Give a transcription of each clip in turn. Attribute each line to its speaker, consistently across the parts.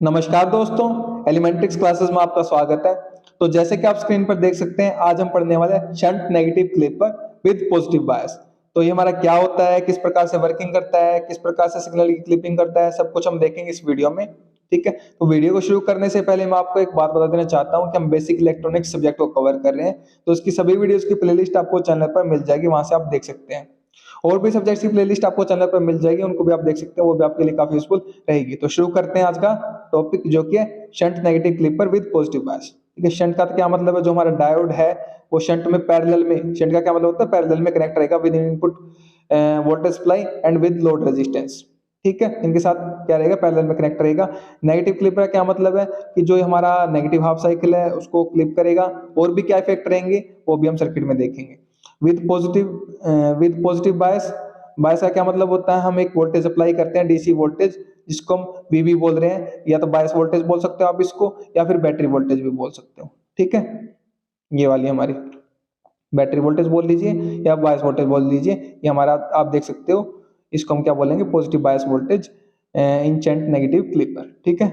Speaker 1: नमस्कार दोस्तों, एलिमेंट्रिक्स क्लासेस में आपका स्वागत है। तो जैसे कि आप स्क्रीन पर देख सकते हैं, आज हम पढ़ने वाले हैं shunt negative clipper with positive bias. तो ये हमारा क्या होता है, किस प्रकार से वर्किंग करता है, किस प्रकार से सिग्नल की क्लिपिंग करता है, सब कुछ हम देखेंगे इस वीडियो में। ठीक है, तो वीडियो को शुरू करने से पहले मैं आपको एक बात बता देना चाहता हूँ कि हम बेसिक इलेक्ट्रॉनिक्स सब्जेक्ट को कवर कर रहे हैं। तो उसकी सभी वीडियोस की प्लेलिस्ट आपको चैनल पर मिल जाएगी, वहां से आप देख सकते हैं। और भी सब्जेक्ट्स की प्लेलिस्ट आपको चैनल पर मिल जाएगी, उनको भी आप देख सकते हैं, वो भी आपके लिए काफी यूजफुल रहेगी। तो शुरू करते हैं आज का टॉपिक, जो कि है shunt negative clipper with positive bias. ठीक है, शंट का क्या मतलब है, जो हमारा डायोड है वो शंट में पैरेलल में, शंट का क्या मतलब होता है, पैरेलल में कनेक्ट रहेगा with input voltage supply and with load resistance. ठीक है, इनके साथ क्या रहेगा, पैरेलल में कनेक्ट रहेगा। नेगेटिव क्लिप का क्या मतलब है कि जो हमारा नेगेटिव हाफ साइकिल है उसको क्लिप करेगा, और भी क्या इफेक्ट रहेंगे वो भी हम सर्किट में देखेंगे। विद पॉजिटिव बायस, बायस का क्या मतलब होता है, हम एक वोल्टेज अप्लाई करते हैं, डीसी वोल्टेज, जिसको हम वीबी बोल रहे हैं, या तो बायस वोल्टेज बोल सकते हो आप इसको, या फिर बैटरी वोल्टेज भी बोल सकते हो। ठीक है, ये वाली हमारी बैटरी वोल्टेज बोल लीजिए या बायस वोल्टेज बोल लीजिए, ये हमारा आप देख सकते हो। इसको हम क्या बोलेंगे, पॉजिटिव बायस वोल्टेज इन शंट नेगेटिव क्लिपर। ठीक है,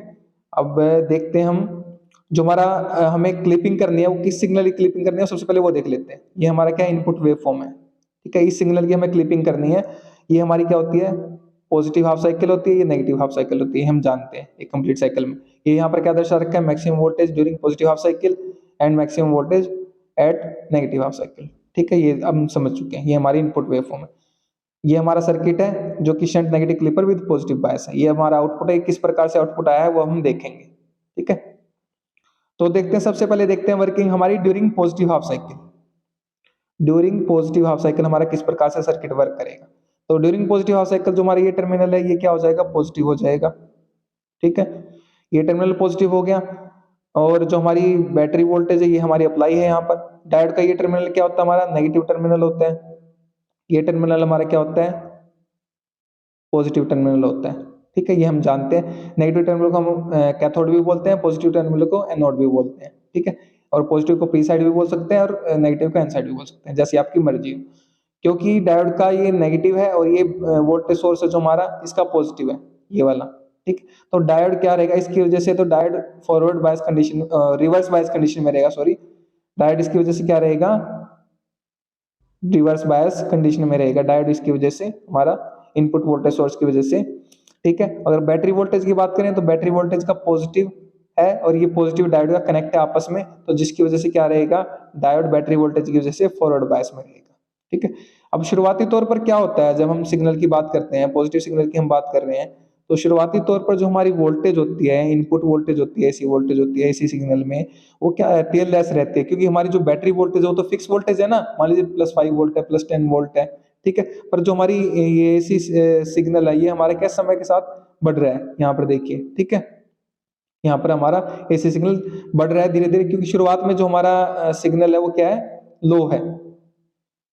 Speaker 1: अब देखते हैं हम, जो हमारा हमें क्लिपिंग करनी है वो किस सिग्नल की क्लिपिंग करनी है, सबसे पहले वो देख लेते हैं। ये हमारा क्या इनपुट वेव फॉर्म है। ठीक है, इस सिग्नल की हमें क्लिपिंग करनी है। ये हमारी क्या होती है, पॉजिटिव हाफ साइकिल होती है, ये नेगेटिव हाफ साइकिल होती है, हम जानते हैं एक कंप्लीट साइकिल में। ये यहाँ पर क्या दर्शा रखा है, maximum voltage during positive half cycle and maximum voltage at negative half cycle. ठीक है, ये अब हम समझ चुके हैं, ये हमारी इनपुट वेव फॉर्म है। ये हमारा सर्किट है जो कि shunt negative clipper with positive bias है। ये हमारा आउटपुट है, किस प्रकार से आउटपुट आया है वो हम देखेंगे। ठीक है, तो देखते हैं, सबसे पहले देखते हैं वर्किंग हमारी during positive half cycle. During positive half cycle हमारा किस प्रकार से सर्किट वर्क करेगा। तो ड्यूरिंग पॉजिटिव हाफ साइकिल जो हमारा ये टर्मिनल है, ये क्या हो जाएगा, पॉजिटिव हो जाएगा। ठीक है, ये टर्मिनल पॉजिटिव हो गया। और जो हमारी बैटरी वोल्टेज है ये हमारी अप्लाई है यहाँ पर। डायोड का ये टर्मिनल क्या होता है, हमारा नेगेटिव टर्मिनल होता है। ये टर्मिनल हमारा क्या होता है, पॉजिटिव टर्मिनल होता है। ठीक है, ये हम जानते हैं। नेगेटिव टर्मिनल को हम कैथोड भी बोलते हैं, पॉजिटिव टर्मिनल को एनोड भी बोलते हैं। ठीक है, और पॉजिटिव को पी साइड भी बोल सकते हैं, और नेगेटिव को एन साइड भी बोल सकते हैं, जैसे आपकी मर्जी हो। क्योंकि डायोड का ये नेगेटिव है और ये वोल्टेज सोर्स है जो हमारा, इसका पॉजिटिव है, ये वाला। ठीक, तो डायोड क्या रहेगा इसकी वजह से, तो diode forward bias condition, reverse bias condition में रहेगा, सॉरी। डायोड इसकी वजह से क्या रहेगा, रिवर्स बायस कंडीशन में रहेगा डायोड, इसकी वजह से हमारा इनपुट वोल्टेज सोर्स की वजह से। ठीक है, अगर बैटरी वोल्टेज की बात करें तो बैटरी वोल्टेज का पॉजिटिव है और ये पॉजिटिव डायोड का कनेक्ट है आपस में, तो जिसकी वजह से क्या रहेगा, डायोड बैटरी वोल्टेज की वजह से फॉरवर्ड बायस में रहेगा। ठीक है, अब शुरुआती तौर पर क्या होता है, जब हम सिग्नल की बात करते हैं, पॉजिटिव सिग्नल की हम बात कर रहे हैं, तो शुरुआती तौर पर जो हमारी वोल्टेज होती है, इनपुट वोल्टेज होती है, एसी वोल्टेज होती है, एसी सिग्नल में वो क्या रहती है, लेस रहती है। क्योंकि हमारी जो बैटरी वोल्टेज है वो तो फिक्स वोल्टेज है ना, मान लीजिए +5 वोल्ट है, +10 वोल्ट है। ठीक है, पर जो हमारी ये एसी सिग्नल है, ये हमारे क्या समय के साथ बढ़ रहा है, यहाँ पर देखिए। ठीक है, यहाँ पर हमारा एसी सिग्नल बढ़ रहा है धीरे धीरे, क्योंकि शुरुआत में जो हमारा सिग्नल है वो क्या है, लो है।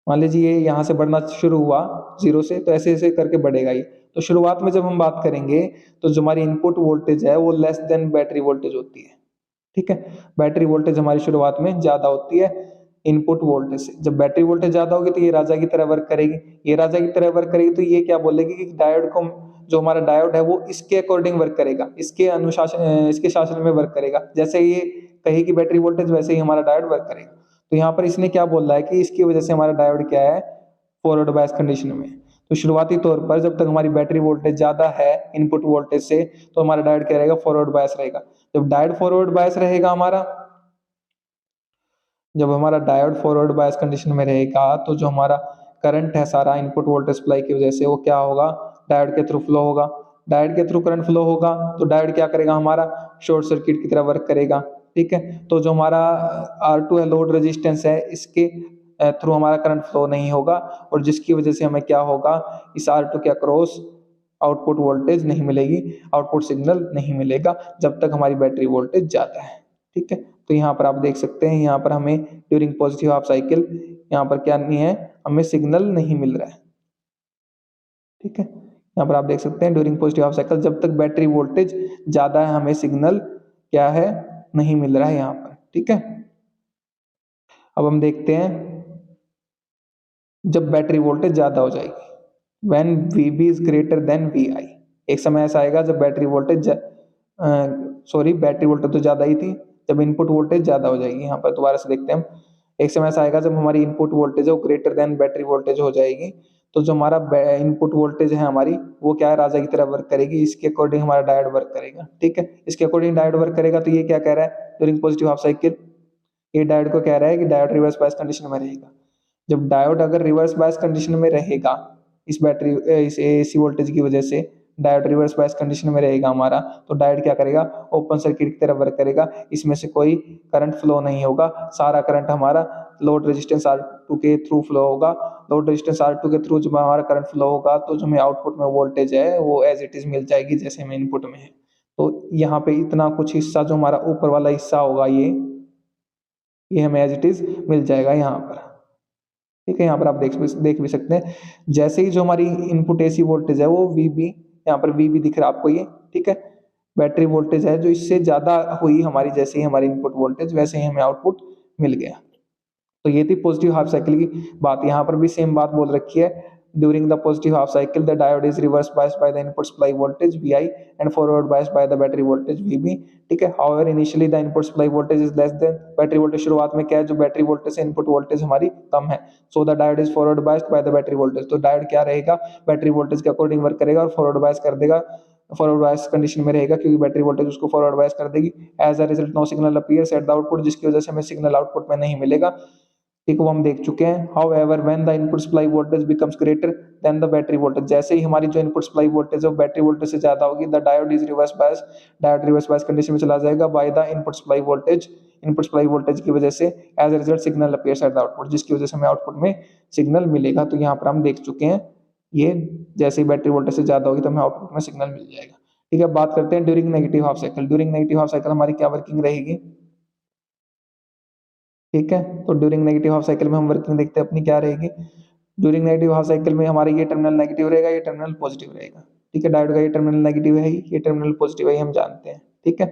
Speaker 1: मान लीजिए ये यहाँ से बढ़ना शुरू हुआ जीरो से, तो ऐसे ऐसे करके बढ़ेगा ये। तो शुरुआत में जब हम बात करेंगे तो जो हमारी इनपुट वोल्टेज है वो लेस देन बैटरी वोल्टेज होती है। ठीक है, बैटरी वोल्टेज हमारी शुरुआत में ज्यादा होती है इनपुट वोल्टेज से। जब बैटरी वोल्टेज ज्यादा होगी तो ये राजा की तरह वर्क करेगी, ये राजा की तरह वर्क करेगी, तो ये क्या बोलेगी कि डायोड को, जो हमारा डायोड है वो इसके अकॉर्डिंग वर्क करेगा, इसके अनुशासन, इसके शासन में वर्क करेगा। जैसे ये कहेगी बैटरी वोल्टेज, वैसे ही हमारा डायोड वर्क करेगा। तो यहाँ पर इसने क्या बोला है कि इसकी वजह से हमारा डायोड क्या है, फॉरवर्ड बायस कंडीशन में। तो शुरुआती तौर पर जब तक हमारी बैटरी वोल्टेज ज्यादा है इनपुट वोल्टेज से, तो हमारा डायोड क्या रहेगा, फॉरवर्ड बायस रहेगा। जब डायोड फॉरवर्ड बायस रहेगा हमारा, जब हमारा डायोड फॉरवर्ड बायस कंडीशन में रहेगा, तो जो हमारा करंट है सारा इनपुट वोल्टेज सप्लाई की वजह से, वो क्या होगा, डायोड के थ्रू फ्लो होगा। डायोड के थ्रू करंट फ्लो होगा तो डायोड क्या करेगा, हमारा शॉर्ट सर्किट की तरह वर्क करेगा। ठीक है, तो जो हमारा R2 है, लोड रेजिस्टेंस है, इसके थ्रू हमारा करंट फ्लो नहीं होगा, और जिसकी वजह से हमें क्या होगा, इस R2 के अक्रॉस आउटपुट वोल्टेज नहीं मिलेगी, आउटपुट सिग्नल नहीं मिलेगा, जब तक हमारी बैटरी वोल्टेज ज्यादा है। ठीक है, तो यहाँ पर आप देख सकते हैं, यहाँ पर हमें ड्यूरिंग पॉजिटिव हाफ साइकिल यहाँ पर क्या नहीं है, हमें सिग्नल नहीं मिल रहा है। ठीक है, यहाँ पर आप देख सकते हैं ड्यूरिंग पॉजिटिव हाफ साइकिल जब तक बैटरी वोल्टेज ज्यादा है, हमें सिग्नल क्या है, नहीं मिल रहा है यहाँ पर। ठीक है, अब हम देखते हैं जब बैटरी वोल्टेज ज्यादा हो जाएगी, when VB is greater than VI। एक समय ऐसा आएगा जब battery voltage sorry battery voltage तो ज़्यादा ही थी, जब इनपुट वोल्टेज ज़्यादा हो जाएगी। यहाँ पर दोबारा से देखते हैं हम, एक समय ऐसा आएगा जब हमारी इनपुट वोल्टेज है वो ग्रेटर देन बैटरी वोल्टेज हो जाएगी, तो जो हमारा इनपुट वोल्टेज है हमारी, वो क्या है, राजा की तरह वर्क करेगी, इसके अकॉर्डिंग हमारा डायोड वर्क करेगा। ठीक है, इसके अकॉर्डिंग डायोड वर्क करेगा, तो ये क्या कह रहा है, ड्यूरिंग पॉजिटिव हाफ साइकिल, ये डायोड को कह रहा है कि डायोड रिवर्स बायस कंडीशन में रहेगा। जब डायोड अगर रिवर्स बायस कंडीशन में रहेगा, इस इस एसी वोल्टेज की वजह से डायोड रिवर्स बायस कंडीशन में रहेगा हमारा, तो डायोड क्या करेगा, ओपन सर्किट की तरह वर्क करेगा, इसमें से कोई करंट फ्लो नहीं होगा, सारा करंट हमारा लोड रेजिस्टेंस R2 के थ्रू फ्लो होगा। लोड रेजिस्टेंस R2 के थ्रू जब हमारा करंट फ्लो होगा, तो जो हमें आउटपुट में वोल्टेज है वो एज इट इज मिल जाएगी जैसे हमें इनपुट में है। तो यहाँ पे इतना कुछ हिस्सा जो हमारा ऊपर वाला हिस्सा होगा, ये हमें एज इट इज मिल जाएगा यहाँ पर। ठीक है, यहाँ पर आप देख भी सकते हैं, जैसे ही जो हमारी इनपुट एसी वोल्टेज है वो वीबी, यहाँ पर वीबी दिख रहा है आपको ये, ठीक है, बैटरी वोल्टेज है जो इससे ज्यादा हुई हमारी, जैसे ही हमारी इनपुट वोल्टेज वैसे ही हमें आउटपुट मिल गया। तो ये थी पॉजिटिव हाफ साइकिल की बात। यहाँ पर भी सेम बात बोल रखी है, during the positive half cycle the diode is reverse biased bye the input supply voltage Vi and forward biased by the battery voltage Vb। ठीक है, however initially the input supply voltage is less than battery voltage, शुरुआत में क्या है, जो battery voltage से input voltage हमारी कम है, so the diode is forward biased by the battery voltage, तो डायोड क्या रहेगा, बैटरी वोल्टेज के अकॉर्डिंग वर्क करेगा और फॉरवर्ड बायस कर देगा, फॉरवर्ड बायस कंडीशन में रहेगा क्योंकि बैटरी वोल्टेज उसको फॉरवर्ड बायस कर देगी। As a result no signal appears at the output, जिसकी वजह से हमें सिग्नल आउटपुट में नहीं मिलेगा। ठीक, वो हम देख चुके हैं। However when the input supply voltage becomes greater than the battery voltage, जैसे ही हमारी जो इनपुट सप्लाई वोल्टेज है वो बैटरी वोल्टेज से ज्यादा होगी, the diode is reverse bias, diode reverse bias condition में चला जाएगा by the input supply voltage, input supply voltage की वजह से as a result signal appears at the output, जिसकी वजह से हमें आउटपुट में सिग्नल मिलेगा। तो यहाँ पर हम देख चुके हैं, ये जैसे ही बैटरी वोल्टेज से ज्यादा होगी तो हमें आउटपुट में सिग्नल मिल जाएगा। ठीक है, बात करते हैं during negative half cycle. During negative half cycle हमारी क्या वर्किंग रहेगी। ठीक है, तो ड्यूरिंग नेगेटिव हाफ साइकिल में हम वर्किंग देखते हैं अपनी क्या रहेगी। ड्यूरिंग नेगेटिव हाफ साइकिल में हमारे ये टर्मिनल नेगेटिव रहेगा, ये टर्मिनल पॉजिटिव रहेगा। ठीक है, डायोड का ये टर्मिनल नेगेटिव है, ये टर्मिनल पॉजिटिव है, हम जानते हैं। ठीक है,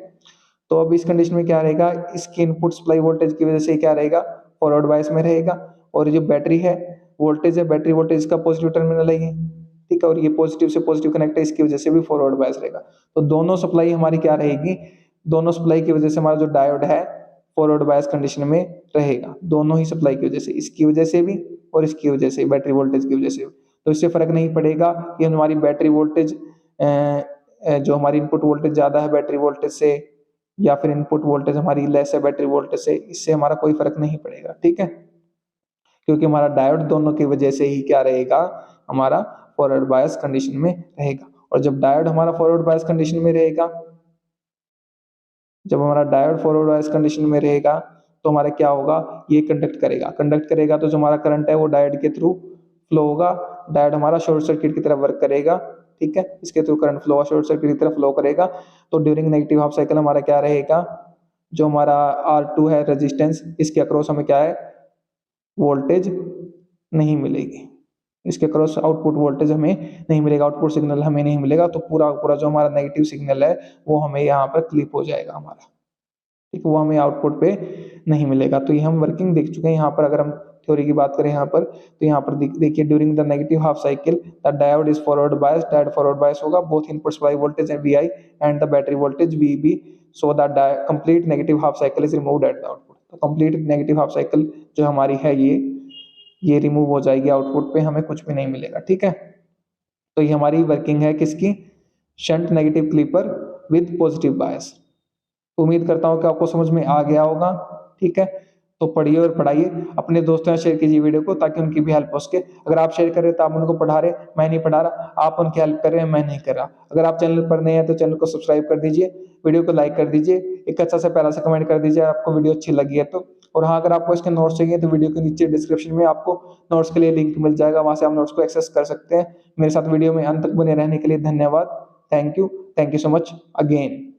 Speaker 1: तो अब इस कंडीशन में क्या रहेगा, इसकी इनपुट सप्लाई वोल्टेज की वजह से क्या रहेगा, फॉरवर्ड बायस में रहेगा, और जो बैटरी है वोल्टेज है, बैटरी वोल्टेज का पॉजिटिव टर्मिनल है ये। ठीक है, और ये पॉजिटिव से पॉजिटिव कनेक्ट है, इसकी वजह से भी फॉरवर्ड बायस रहेगा। तो दोनों सप्लाई हमारी क्या रहेगी, दोनों सप्लाई की वजह से हमारा जो डायोड है फॉरवर्ड बायस कंडीशन में रहेगा, दोनों ही सप्लाई की वजह से, इसकी वजह से भी और इसकी वजह से, बैटरी वोल्टेज की वजह से। तो इससे फर्क नहीं पड़ेगा कि हमारी बैटरी वोल्टेज जो हमारी इनपुट वोल्टेज ज्यादा है बैटरी वोल्टेज से, या फिर इनपुट वोल्टेज हमारी लेस है बैटरी वोल्टेज से, इससे हमारा कोई फर्क नहीं पड़ेगा। ठीक है, क्योंकि हमारा डायोड दोनों की वजह से ही क्या रहेगा, हमारा फॉरवर्ड बायस कंडीशन में रहेगा। और जब डायोड हमारा फॉरवर्ड बायस कंडीशन में रहेगा, जब हमारा डायोड फॉरवर्ड बायस कंडीशन में रहेगा, तो हमारा क्या होगा, ये कंडक्ट करेगा, तो जो हमारा करंट है वो डायोड के थ्रू फ्लो होगा। डायोड हमारा शॉर्ट सर्किट की तरह वर्क करेगा। ठीक है, इसके through current flow short circuit की तरह फ्लो करेगा। तो ड्यूरिंग नेगेटिव हाफ साइकिल हमारा क्या रहेगा, जो हमारा R2 है रेजिस्टेंस, इसके अक्रॉस हमें क्या है, वोल्टेज नहीं मिलेगी, इसके क्रॉस आउटपुट वोल्टेज हमें नहीं मिलेगा, आउटपुट सिग्नल हमें नहीं मिलेगा। तो पूरा पूरा जो हमारा नेगेटिव सिग्नल है वो हमें यहाँ पर क्लिप हो जाएगा हमारा। ठीक, वो हमें आउटपुट पे नहीं मिलेगा। तो ये हम वर्किंग देख चुके हैं। यहाँ पर अगर हम थ्योरी की बात करें यहाँ पर, तो यहाँ पर देखिए, during the negative half cycle the diode is forward bias, diode forward bias होगा, both input supply voltage and Vi and the battery voltage Vb, so the complete negative half cycle is removed at the output. तो complete negative half cycle जो हमारी है ये remove हो जाएगी, output पे हमें कुछ भी नहीं मिलेगा। ठीक है, तो ये हमारी वर्किंग है किसकी, shunt negative clipper with positive bias. उम्मीद करता हूं कि आपको समझ में आ गया होगा। ठीक है, तो पढ़िए और पढ़ाइए, अपने दोस्तों से शेयर कीजिए वीडियो को, ताकि उनकी भी हेल्प हो सके। अगर आप शेयर कर रहे हैं तो आप उनको पढ़ा रहे, मैं नहीं पढ़ा रहा, आप उनकी हेल्प कर रहे हैं, मैं नहीं कर रहा। अगर आप चैनल पर नए हैं तो चैनल को सब्सक्राइब कर दीजिए, वीडियो को लाइक कर दीजिए, एक अच्छा सा प्यारा सा कमेंट कर दीजिए आपको वीडियो अच्छी लगी है तो। और हाँ, अगर आपको इसके नोट्स चाहिए तो वीडियो के नीचे डिस्क्रिप्शन में आपको नोट्स के लिए लिंक मिल जाएगा, वहां से आप नोट्स को एक्सेस कर सकते हैं। मेरे साथ वीडियो में अंत तक बने रहने के लिए धन्यवाद। Thank you so much again.